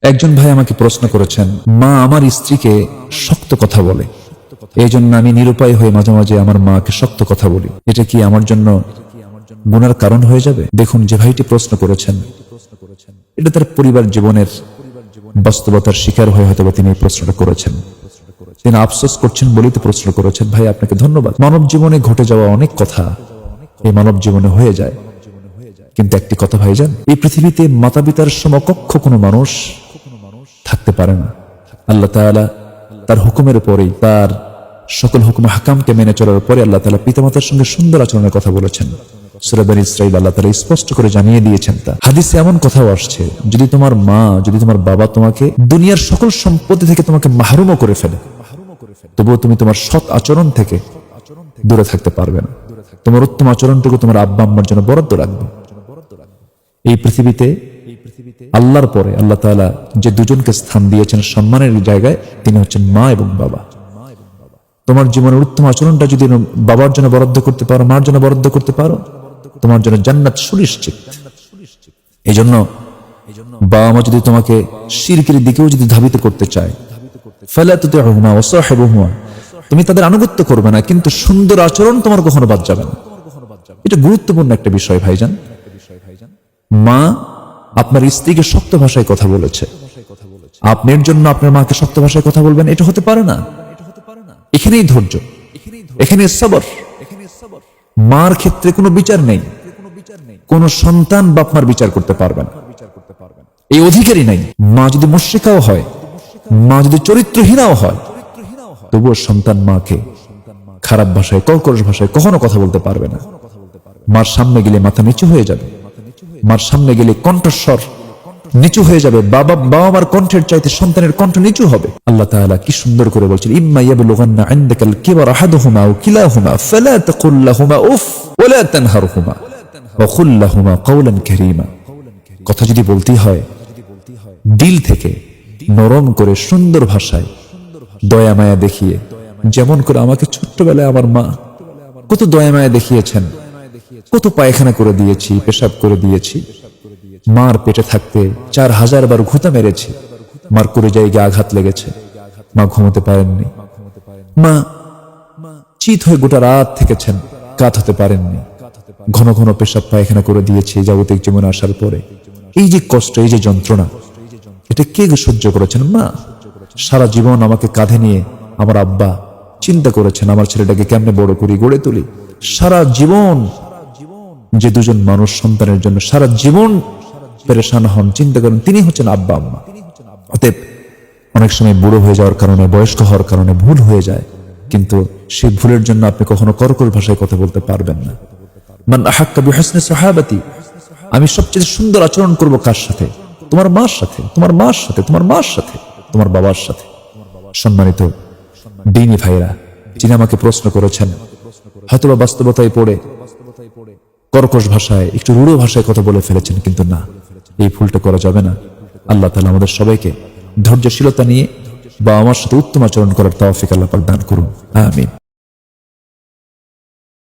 একজন ভাই আমাকে প্রশ্ন করেছেন, মা আমার স্ত্রীকে শক্ত কথা বলে, এই জন্য আমি নিরুপায় হয়ে মাঝে মাঝে আমার মাকে শক্ত কথা বলি, এটা কি আমার জন্য গুনার কারণ হয়ে যাবে? দেখুন, যে ভাইটি প্রশ্ন করেছেন এটা তার পরিবার জীবনের বাস্তবতার শিকার হয়ে হয়তো তিনি এই প্রশ্নটা করেছেন। তিনি আফসোস করছেন বলেই তো প্রশ্ন করেছেন। ভাই, আপনাকে ধন্যবাদ। মানব জীবনে ঘটে যাওয়া অনেক কথা এই মানব জীবনে হয়ে যায়, কিন্তু একটি কথা ভাইজান, এই পৃথিবীতে মাতা পিতার সমকক্ষ কোনো মানুষ থাকতে পারে না। আল্লাহ তাআলা তার হুকুমের পরেই, তার সকল হুকুম হাকামকে মেনে চলার পরে আল্লাহ তাআলা পিতামাতার সঙ্গে সুন্দর আচরণের কথা বলেছেন। সূরা বনী ইসরাঈল আল্লাহ তাআলা স্পষ্ট করে জানিয়ে দিয়েছেন তা। হাদিসে এমন কথাও আসছে, যদি তোমার মা, যদি তোমার বাবা তোমাকে দুনিয়ার সকল সম্পত্তি থেকে তোমাকে মাহরুমও করে ফেলে, তবুও তুমি তোমার সৎ আচরণ থেকে দূরে থাকতে পারবে না। তোমার উত্তম আচরণটুকু তোমার আব্বা আম্মার জন্য বরাদ্দ রাখবে। এই পৃথিবীতে আল্লাহর পরে আল্লাহ তাআলা যে দুজনকে স্থান দিয়েছেন সম্মানের জায়গায়, তিনি হচ্ছেন মা এবং বাবা। তোমার জীবনের উত্তম আচরণটা যদি বাবার জন্য বরাদ্দ করতে পারো, মার জন্য বরাদ্দ করতে পারো, তোমার জন্য জান্নাত সুনিশ্চিত। এই জন্য বাবা মা যদি তোমাকে শিরকের দিকেও যদি ধাবিত করতে চায়, ফালা তুতিউহুমা ওয়া সাহিবুহুমা, তুমি তাদের আনুগত্য করবে না, কিন্তু সুন্দর আচরণ তোমার কখনো বাদ যাবে না। এটা গুরুত্বপূর্ণ একটা বিষয় ভাইজান। মা আপনার স্ত্রীকে শক্ত ভাষায় কথা বলেছে, আপনার জন্য আপনার মাকে শক্ত ভাষায় কথা বলবেন, এটা হতে পারে না। এখানেই ধৈর্য, এখানে সবর। মার ক্ষেত্রে কোনো বিচার নেই, কোন সন্তান বাপ মার বিচার করতে পারবে না, এই অধিকারই নাই। মা যদি মুশরিকাও হয়, মা যদি চরিত্রহীনাও হয়, তবুও সন্তান মাকে খারাপ ভাষায়, কর্কশ ভাষায় কখনো কথা বলতে পারবে না। মার সামনে গেলে মাথা নিচু হয়ে যাবে, মার সামনে গেলে কণ্ঠস্বর নিচু হয়ে যাবে। বাবা মার কণ্ঠের চাইতে সন্তানের কণ্ঠ নিচু হবে। আল্লাহ তাআলা কি সুন্দর করে বলছেন, ইম্মা ইয়াবলুগান্না ইনদাকাল কিবারা আহাদুহুমা আও কিলাহুমা ফালা তাকুল লাহুমা উফ ওয়া লা তানহারহুমা ওয়া কুল লাহুমা কাওলান কারীমা। কথা যদি বলতে হয় দিল থেকে, নরম করে, সুন্দর ভাষায়, দয়া মায়া দেখিয়ে, যেমন করে আমাকে ছোট্টবেলায় আমার মা কত দয়া মায়া দেখিয়েছেন, কত পায়খানা করে দিয়েছি, পেশাব করে দিয়েছি। মার পেটে থাকতে 4000 বার ঘুতা মেরেছি, মার কলিজায় গিয়ে আঘাত লেগেছে, মা ঘুমোতে পারেননি, মা চিত হয়ে গোটা রাত থেকেছেন, কাত হতে পারেননি, ঘন ঘন পেশাব পায়খানা করে দিয়েছি জাগতিক জীবনে আসার পরে। এই যে কষ্ট, এই যে যন্ত্রণা, এটা কে সহ্য করেছেন? মা। সারা জীবন আমাকে কাঁধে নিয়ে আমার আব্বা চিন্তা করেছেন আমার ছেলেটাকে কেমনে বড় করি, গড়ে তুলি। সারা জীবন যে দুজন মানুষ সন্তানের জন্য সারা জীবন পেরেশান হন, চিন্তা করেন, তিনি হচ্ছেন আব্বা আম্মা। অতএব অনেক সময় বুড়ো হয়ে যাওয়ার কারণে, বয়স্ক হওয়ার কারণে ভুল হয়ে যায়, কিন্তু সেই ভুলের জন্য আপনি কখনো কর্কশ ভাষায় কথা বলতে পারবেন না। মান আহাক্কা বিহুসনি সাহাবাতি, আমি সবচেয়ে সুন্দর আচরণ করব কার সাথে? তোমার মার সাথে, তোমার মার সাথে, তোমার মার সাথে, তোমার বাবার সাথে। সম্মানিত দ্বীনী ভাইরা, যিনি আমাকে প্রশ্ন করেছেন, হয়তোবা বাস্তবতায় পড়ে কর্কশ ভাষায়, একটু রূঢ় ভাষায় কথা বলে ফেলেছেন, কিন্তু না, এই ভুলটা করা যাবে না। আল্লাহ তাআলা আমাদের সবাইকে ধৈর্যশীলতা নিয়ে বা আমার সাথে উত্তম আচরণ করার তৌফিক আল্লাহ পাক দান করুন। আমিন।